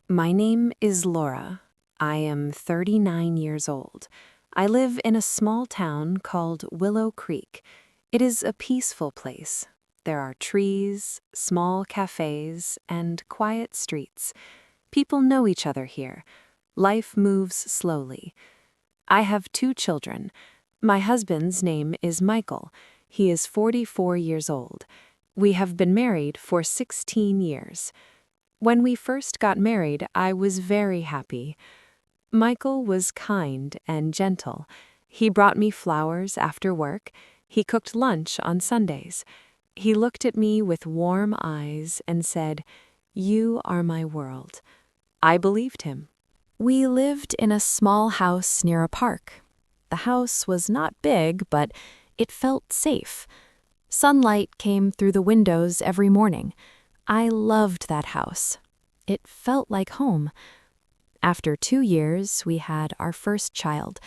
My name is Laura. I am 39 years old. I live in a small town called Willow Creek. It is a peaceful place. There are trees, small cafes, and quiet streets. People know each other here. Life moves slowly. I have 2 children. My husband's name is Michael. He is 44 years old. We have been married for 16 years. When we first got married, I was very happy. Michael was kind and gentle. He brought me flowers after work. He cooked lunch on Sundays. He looked at me with warm eyes and said, "You are my world." I believed him. We lived in a small house near a park. The house was not big, but it felt safe. Sunlight came through the windows every morning. I loved that house. It felt like home. After 2 years, we had our first child,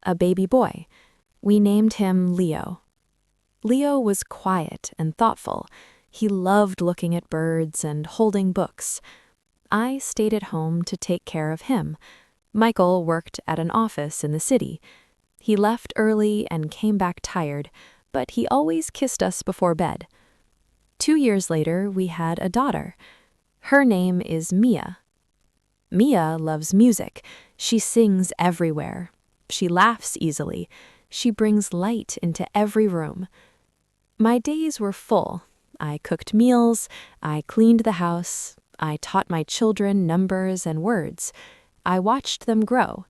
a baby boy. We named him Leo. Leo was quiet and thoughtful. He loved looking at birds and holding books. I stayed at home to take care of him. Michael worked at an office in the city. He left early and came back tired, but he always kissed us before bed. 2 years later, we had a daughter. Her name is Mia. Mia loves music. She sings everywhere. She laughs easily. She brings light into every room. My days were full. I cooked meals. I cleaned the house. I taught my children numbers and words. I watched them grow.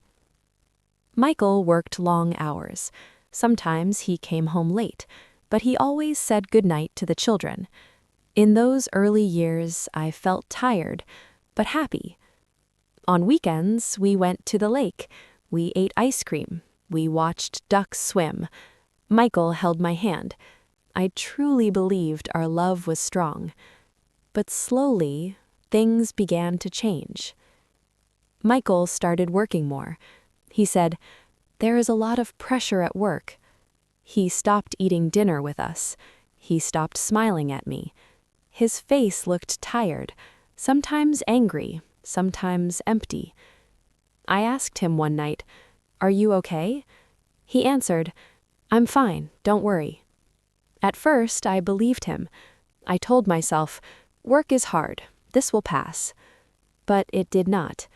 Michael worked long hours. Sometimes he came home late, but he always said goodnight to the children. In those early years, I felt tired, but happy. On weekends, we went to the lake. We ate ice cream. We watched ducks swim. Michael held my hand. I truly believed our love was strong. But slowly, things began to change. Michael started working more. He said, "There is a lot of pressure at work." He stopped eating dinner with us. He stopped smiling at me. His face looked tired, sometimes angry, sometimes empty. I asked him one night, "Are you okay?" He answered, "I'm fine, don't worry." At first, I believed him. I told myself, "Work is hard, this will pass." But it did not.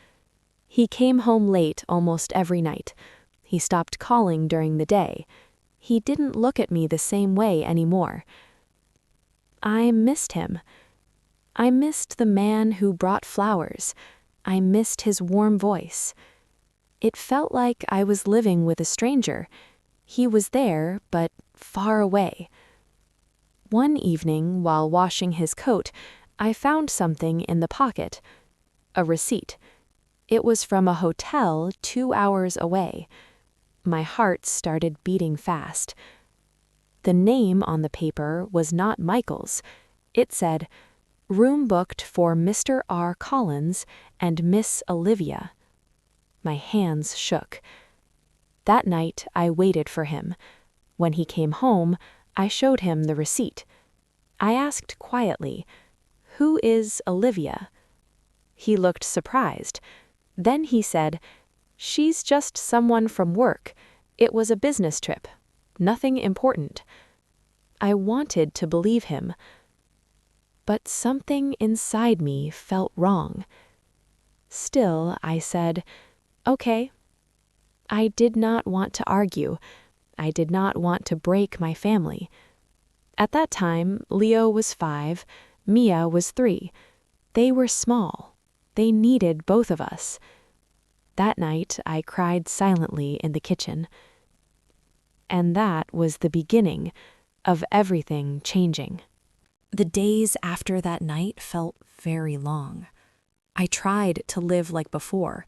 He came home late almost every night. He stopped calling during the day. He didn't look at me the same way anymore. I missed him. I missed the man who brought flowers. I missed his warm voice. It felt like I was living with a stranger. He was there, but far away. One evening, while washing his coat, I found something in the pocket. A receipt. It was from a hotel 2 hours away. My heart started beating fast. The name on the paper was not Michael's. It said, "Room booked for Mr. R. Collins and Miss Olivia." My hands shook. That night, I waited for him. When he came home, I showed him the receipt. I asked quietly, "Who is Olivia?" He looked surprised. Then he said, "She's just someone from work. It was a business trip. Nothing important." I wanted to believe him. But something inside me felt wrong. Still, I said, "Okay." I did not want to argue. I did not want to break my family. At that time, Leo was 5, Mia was 3. They were small. They needed both of us. That night, I cried silently in the kitchen. And that was the beginning of everything changing. The days after that night felt very long. I tried to live like before.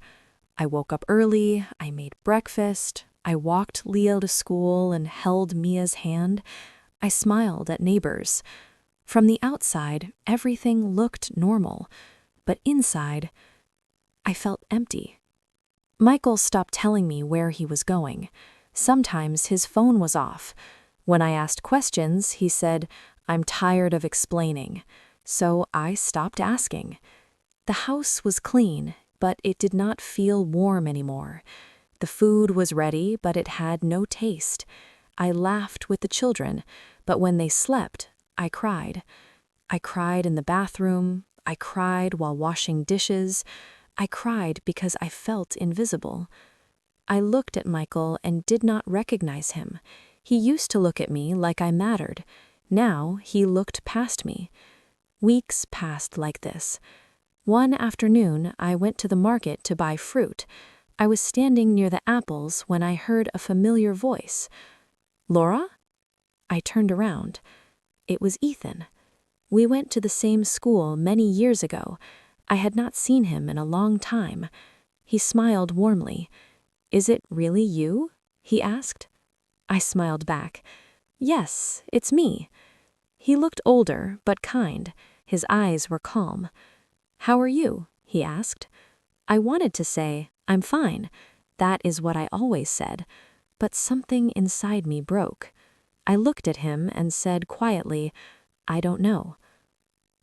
I woke up early, I made breakfast, I walked Leo to school and held Mia's hand. I smiled at neighbors. From the outside, everything looked normal, but inside, I felt empty. Michael stopped telling me where he was going. Sometimes his phone was off. When I asked questions, he said, "I'm tired of explaining." So I stopped asking. The house was clean, but it did not feel warm anymore. The food was ready, but it had no taste. I laughed with the children, but when they slept, I cried. I cried in the bathroom. I cried while washing dishes. I cried because I felt invisible. I looked at Michael and did not recognize him. He used to look at me like I mattered. Now he looked past me. Weeks passed like this. One afternoon, I went to the market to buy fruit. I was standing near the apples when I heard a familiar voice. "Laura?" I turned around. It was Ethan. We went to the same school many years ago. I had not seen him in a long time. He smiled warmly. "Is it really you?" he asked. I smiled back. "Yes, it's me." He looked older, but kind. His eyes were calm. "How are you?" he asked. I wanted to say, "I'm fine." That is what I always said. But something inside me broke. I looked at him and said quietly, "I don't know."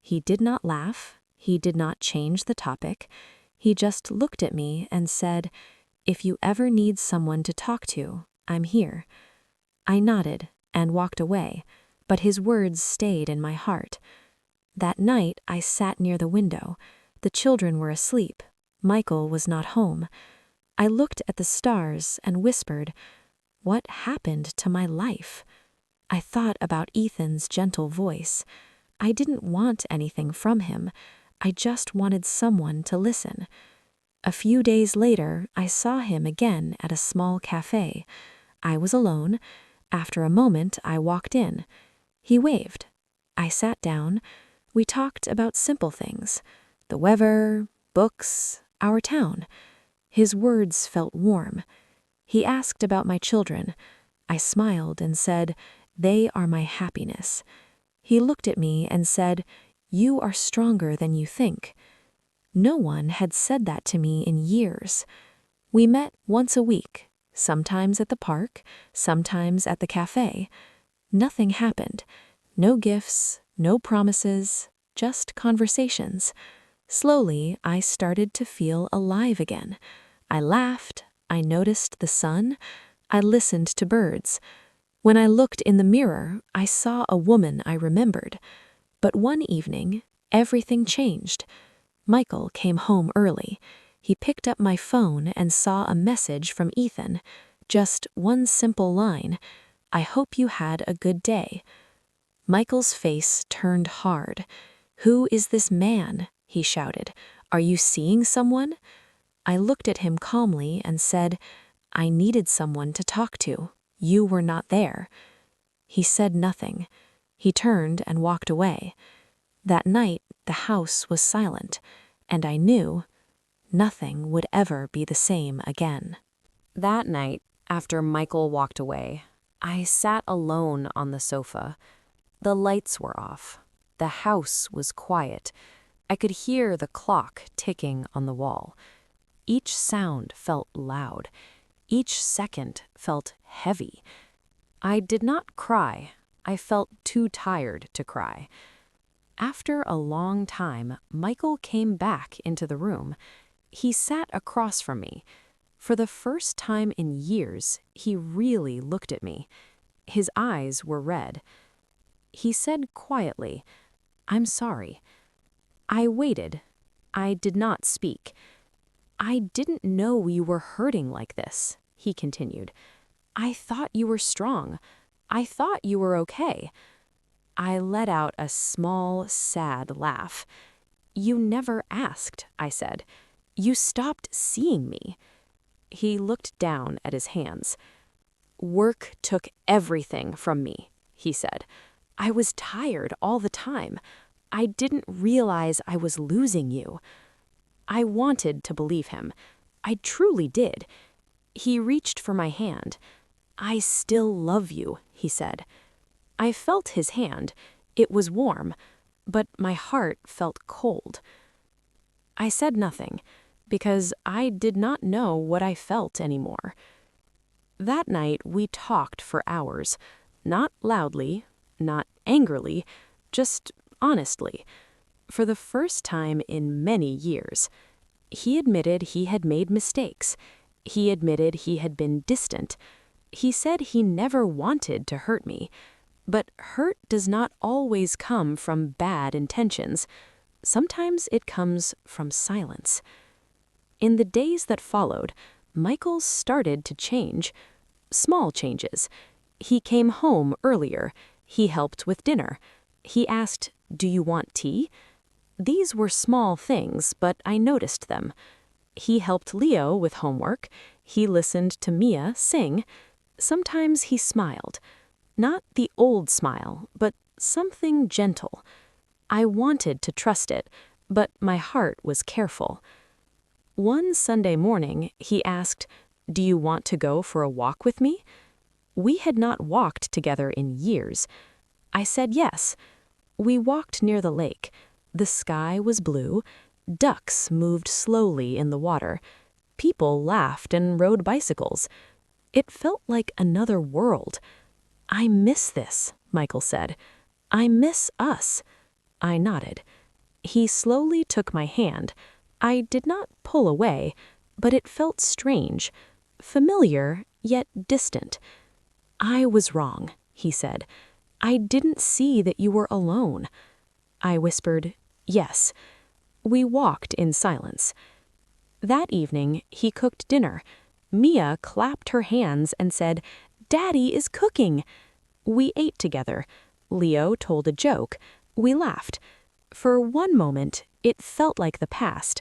He did not laugh. He did not change the topic. He just looked at me and said, "If you ever need someone to talk to, I'm here." I nodded and walked away, but his words stayed in my heart. That night, I sat near the window. The children were asleep. Michael was not home. I looked at the stars and whispered, "What happened to my life?" I thought about Ethan's gentle voice. I didn't want anything from him. I just wanted someone to listen. A few days later, I saw him again at a small cafe. I was alone. After a moment, I walked in. He waved. I sat down. We talked about simple things: the weather, books, our town. His words felt warm. He asked about my children. I smiled and said, "They are my happiness." He looked at me and said, "You are stronger than you think." No one had said that to me in years. We met once a week, sometimes at the park, sometimes at the cafe. Nothing happened. No gifts, no promises, just conversations. Slowly, I started to feel alive again. I laughed. I noticed the sun. I listened to birds. When I looked in the mirror, I saw a woman I remembered. But one evening, everything changed. Michael came home early. He picked up my phone and saw a message from Ethan. Just one simple line: "I hope you had a good day." Michael's face turned hard. "Who is this man?" he shouted. "Are you seeing someone?" I looked at him calmly and said, "I needed someone to talk to. You were not there." He said nothing. He turned and walked away. That night, the house was silent, and I knew nothing would ever be the same again. That night, after Michael walked away, I sat alone on the sofa. The lights were off. The house was quiet. I could hear the clock ticking on the wall. Each sound felt loud. Each second felt heavy. I did not cry. I felt too tired to cry. After a long time, Michael came back into the room. He sat across from me. For the first time in years, he really looked at me. His eyes were red. He said quietly, "I'm sorry." I waited. I did not speak. "I didn't know you were hurting like this," he continued. "I thought you were strong. I thought you were okay." I let out a small, sad laugh. "You never asked," I said. "You stopped seeing me." He looked down at his hands. "Work took everything from me," he said. "I was tired all the time. I didn't realize I was losing you." I wanted to believe him. I truly did. He reached for my hand. "I still love you," he said. I felt his hand. It was warm, but my heart felt cold. I said nothing, because I did not know what I felt anymore. That night we talked for hours, not loudly, not angrily, just honestly. For the first time in many years, he admitted he had made mistakes. He admitted he had been distant. He said he never wanted to hurt me. But hurt does not always come from bad intentions. Sometimes it comes from silence. In the days that followed, Michael started to change. Small changes. He came home earlier. He helped with dinner. He asked, "Do you want tea?" These were small things, but I noticed them. He helped Leo with homework. He listened to Mia sing. Sometimes he smiled. Not the old smile, but something gentle. I wanted to trust it, but my heart was careful. One Sunday morning, he asked, "Do you want to go for a walk with me?" We had not walked together in years. I said yes. We walked near the lake. The sky was blue. Ducks moved slowly in the water. People laughed and rode bicycles. It felt like another world. "I miss this," Michael said. "I miss us." I nodded. He slowly took my hand. I did not pull away, but it felt strange, familiar, yet distant. "I was wrong," he said. "I didn't see that you were alone." I whispered, "Yes." We walked in silence. That evening, he cooked dinner. Mia clapped her hands and said, "Daddy is cooking." We ate together. Leo told a joke. We laughed. For one moment, it felt like the past.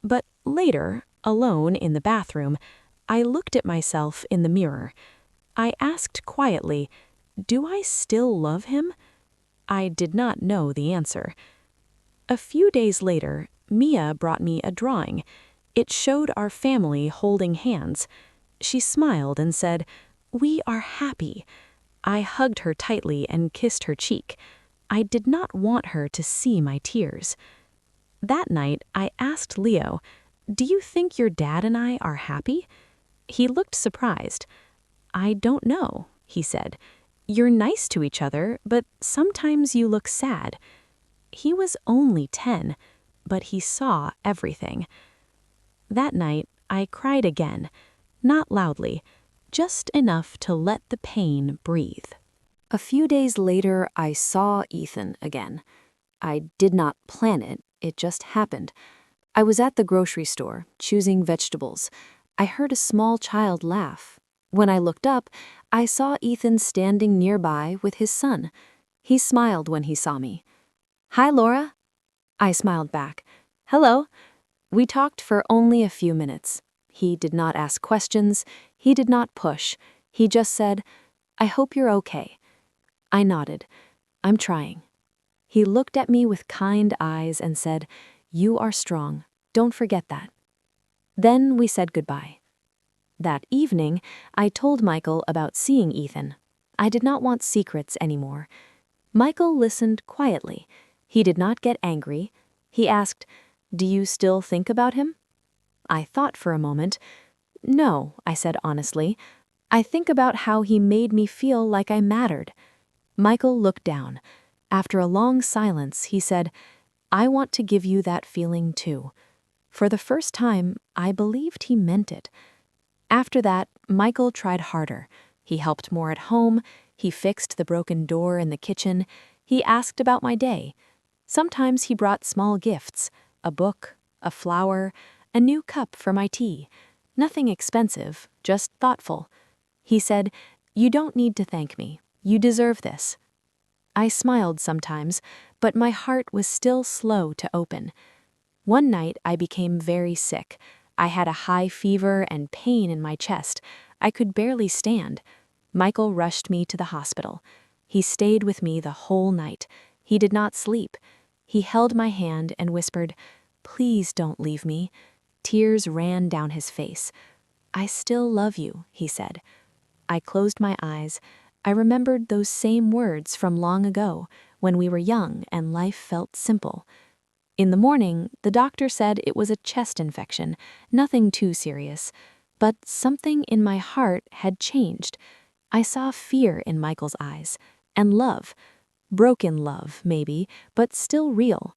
But later, alone in the bathroom, I looked at myself in the mirror. I asked quietly, "Do I still love him?" I did not know the answer. A few days later, Mia brought me a drawing. It showed our family holding hands. She smiled and said, "We are happy." I hugged her tightly and kissed her cheek. I did not want her to see my tears. That night, I asked Leo, "Do you think your dad and I are happy?" He looked surprised. "I don't know," he said. "You're nice to each other, but sometimes you look sad." He was only 10, but he saw everything. That night, I cried again, not loudly, just enough to let the pain breathe. A few days later, I saw Ethan again. I did not plan it, it just happened. I was at the grocery store, choosing vegetables. I heard a small child laugh. When I looked up, I saw Ethan standing nearby with his son. He smiled when he saw me. "Hi, Laura." I smiled back. "Hello." We talked for only a few minutes. He did not ask questions. He did not push. He just said, "I hope you're okay." I nodded. "I'm trying." He looked at me with kind eyes and said, "You are strong. Don't forget that." Then we said goodbye. That evening, I told Michael about seeing Ethan. I did not want secrets anymore. Michael listened quietly. He did not get angry. He asked, "Do you still think about him?" I thought for a moment. "No," I said honestly. "I think about how he made me feel like I mattered." Michael looked down. After a long silence, he said, "I want to give you that feeling too." For the first time, I believed he meant it. After that, Michael tried harder. He helped more at home. He fixed the broken door in the kitchen. He asked about my day. Sometimes he brought small gifts, a book, a flower, a new cup for my tea. Nothing expensive, just thoughtful. He said, "You don't need to thank me. You deserve this." I smiled sometimes, but my heart was still slow to open. One night I became very sick. I had a high fever and pain in my chest. I could barely stand. Michael rushed me to the hospital. He stayed with me the whole night. He did not sleep. He held my hand and whispered, "Please don't leave me." Tears ran down his face. "I still love you," he said. I closed my eyes. I remembered those same words from long ago, when we were young and life felt simple. In the morning, the doctor said it was a chest infection, nothing too serious. But something in my heart had changed. I saw fear in Michael's eyes, and love. Broken love, maybe, but still real.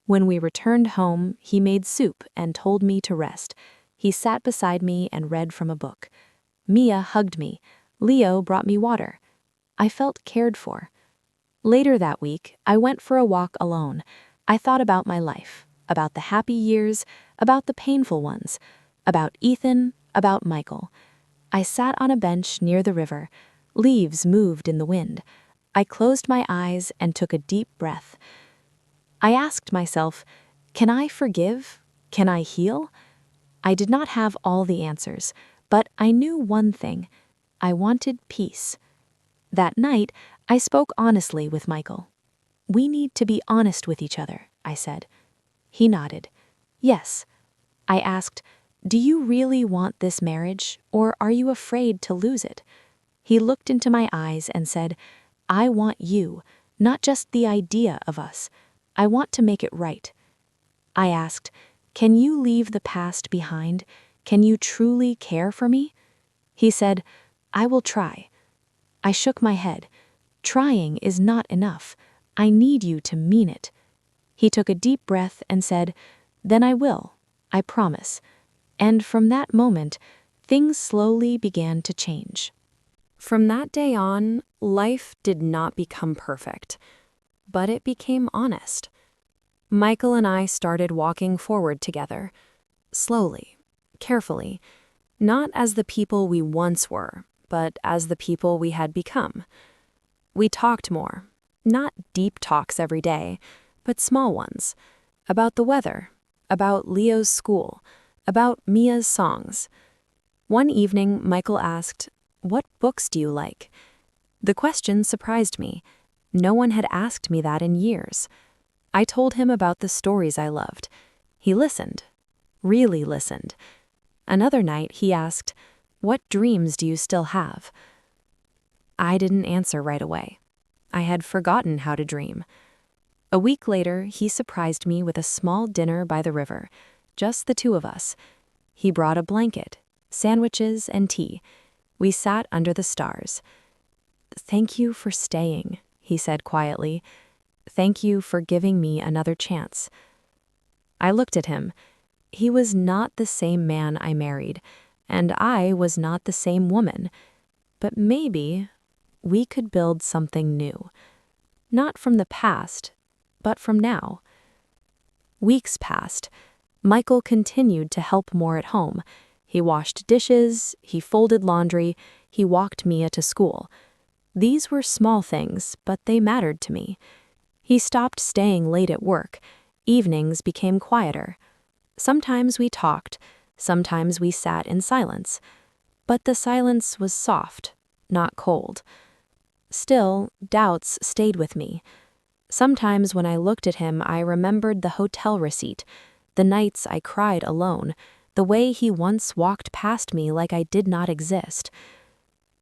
When we returned home, he made soup and told me to rest. He sat beside me and read from a book. Mia hugged me. Leo brought me water. I felt cared for. Later that week, I went for a walk alone. I thought about my life, about the happy years, about the painful ones, about Ethan, about Michael. I sat on a bench near the river. Leaves moved in the wind. I closed my eyes and took a deep breath. I asked myself, can I forgive? Can I heal? I did not have all the answers, but I knew one thing. I wanted peace. That night, I spoke honestly with Michael. We need to be honest with each other, I said. He nodded. Yes. I asked, do you really want this marriage, or are you afraid to lose it? He looked into my eyes and said, I want you, not just the idea of us. I want to make it right. I asked, can you leave the past behind? Can you truly care for me? He said, I will try. I shook my head. Trying is not enough. I need you to mean it. He took a deep breath and said, then I will. I promise. And from that moment, things slowly began to change. From that day on, life did not become perfect, but it became honest. Michael and I started walking forward together, slowly, carefully, not as the people we once were, but as the people we had become. We talked more, not deep talks every day, but small ones, about the weather, about Leo's school, about Mia's songs. One evening, Michael asked, what books do you like? The question surprised me. No one had asked me that in years. I told him about the stories I loved. He listened, really listened. Another night, he asked, what dreams do you still have? I didn't answer right away. I had forgotten how to dream. A week later, he surprised me with a small dinner by the river, just the two of us. He brought a blanket, sandwiches, and tea. We sat under the stars. Thank you for staying, he said quietly. Thank you for giving me another chance. I looked at him. He was not the same man I married, and I was not the same woman. But maybe we could build something new. Not from the past, but from now. Weeks passed. Michael continued to help more at home. He washed dishes, he folded laundry, he walked Mia to school. These were small things, but they mattered to me. He stopped staying late at work. Evenings became quieter. Sometimes we talked, sometimes we sat in silence. But the silence was soft, not cold. Still, doubts stayed with me. Sometimes when I looked at him, I remembered the hotel receipt, the nights I cried alone, the way he once walked past me like I did not exist.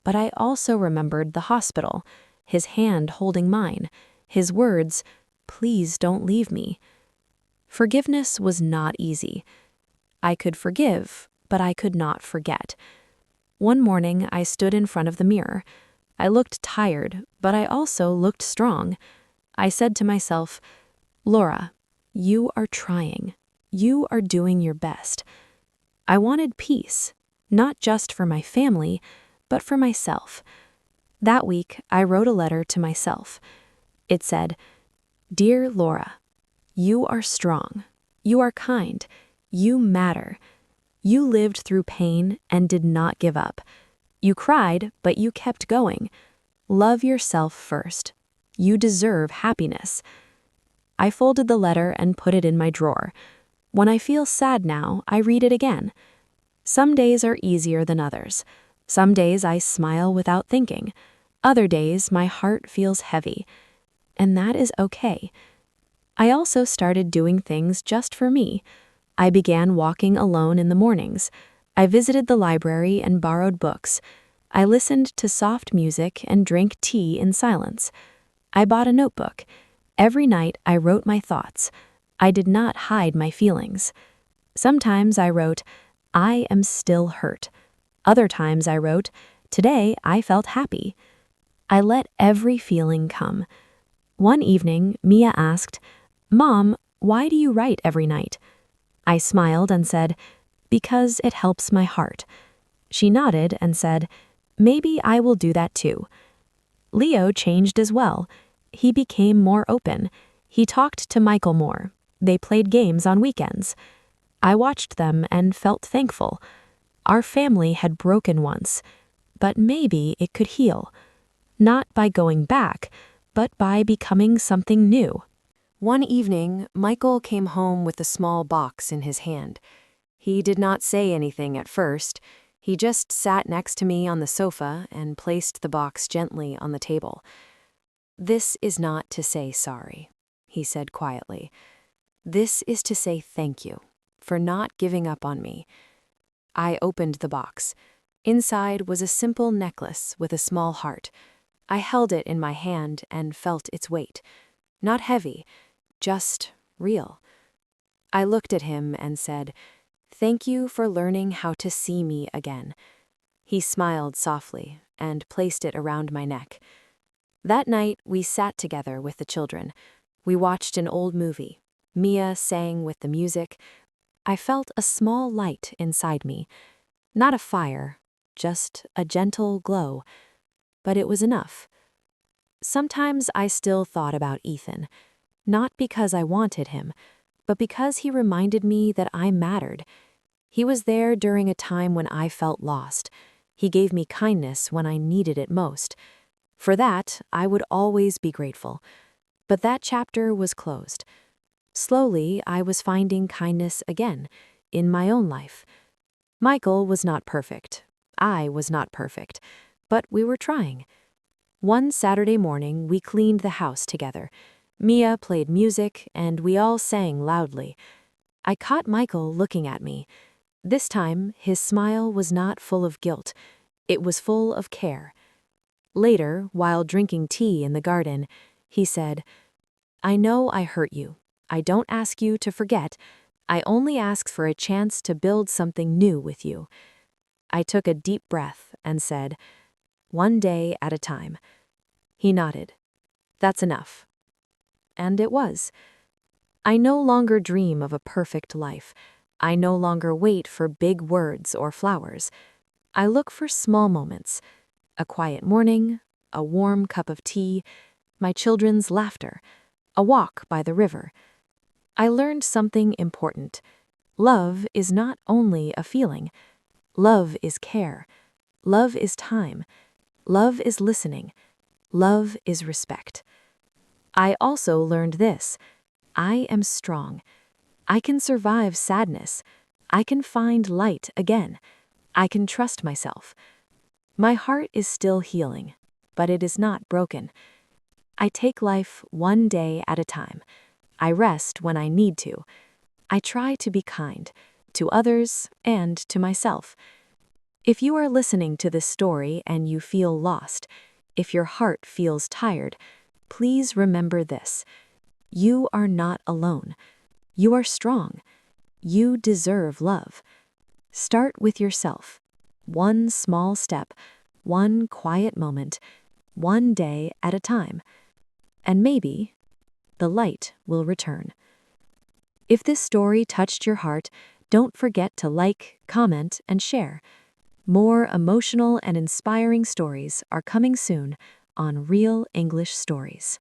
But I also remembered the hospital, his hand holding mine, his words, please don't leave me. Forgiveness was not easy. I could forgive, but I could not forget. One morning, I stood in front of the mirror. I looked tired, but I also looked strong. I said to myself, Laura, you are trying. You are doing your best. I wanted peace, not just for my family, but for myself. That week, I wrote a letter to myself. It said, Dear Laura, you are strong. You are kind. You matter. You lived through pain and did not give up. You cried, but you kept going. Love yourself first. You deserve happiness. I folded the letter and put it in my drawer. When I feel sad now, I read it again. Some days are easier than others. Some days I smile without thinking. Other days my heart feels heavy. And that is okay. I also started doing things just for me. I began walking alone in the mornings. I visited the library and borrowed books. I listened to soft music and drank tea in silence. I bought a notebook. Every night I wrote my thoughts. I did not hide my feelings. Sometimes I wrote, I am still hurt. Other times I wrote, today I felt happy. I let every feeling come. One evening, Mia asked, Mom, "Why do you write every night?" I smiled and said, "Because it helps my heart." She nodded and said, "Maybe I will do that too." Leo changed as well. He became more open. He talked to Michael more. They played games on weekends. I watched them and felt thankful. Our family had broken once, but maybe it could heal. Not by going back, but by becoming something new. One evening, Michael came home with a small box in his hand. He did not say anything at first. He just sat next to me on the sofa and placed the box gently on the table. "This is not to say sorry," he said quietly. "This is to say thank you for not giving up on me." I opened the box. Inside was a simple necklace with a small heart. I held it in my hand and felt its weight. Not heavy, just real. I looked at him and said, "Thank you for learning how to see me again." He smiled softly and placed it around my neck. That night, we sat together with the children. We watched an old movie. Mia sang with the music. I felt a small light inside me. Not a fire, just a gentle glow. But it was enough. Sometimes I still thought about Ethan, not because I wanted him, but because he reminded me that I mattered. He was there during a time when I felt lost. He gave me kindness when I needed it most. For that, I would always be grateful. But that chapter was closed. Slowly, I was finding kindness again, in my own life. Michael was not perfect. I was not perfect. But we were trying. One Saturday morning, we cleaned the house together. Mia played music, and we all sang loudly. I caught Michael looking at me. This time, his smile was not full of guilt. It was full of care. Later, while drinking tea in the garden, he said, "I know I hurt you. I don't ask you to forget. I only ask for a chance to build something new with you." I took a deep breath and said, "One day at a time." He nodded. "That's enough." And it was. I no longer dream of a perfect life. I no longer wait for big words or flowers. I look for small moments. A quiet morning, a warm cup of tea, my children's laughter, a walk by the river. I learned something important. Love is not only a feeling. Love is care. Love is time. Love is listening. Love is respect. I also learned this. I am strong. I can survive sadness. I can find light again. I can trust myself. My heart is still healing, but it is not broken. I take life one day at a time. I rest when I need to. I try to be kind to others and to myself. If you are listening to this story and you feel lost, if your heart feels tired, please remember this. You are not alone. You are strong. You deserve love. Start with yourself. One small step, one quiet moment, one day at a time. And maybe the light will return. If this story touched your heart, don't forget to like, comment, and share. More emotional and inspiring stories are coming soon on Real English Stories.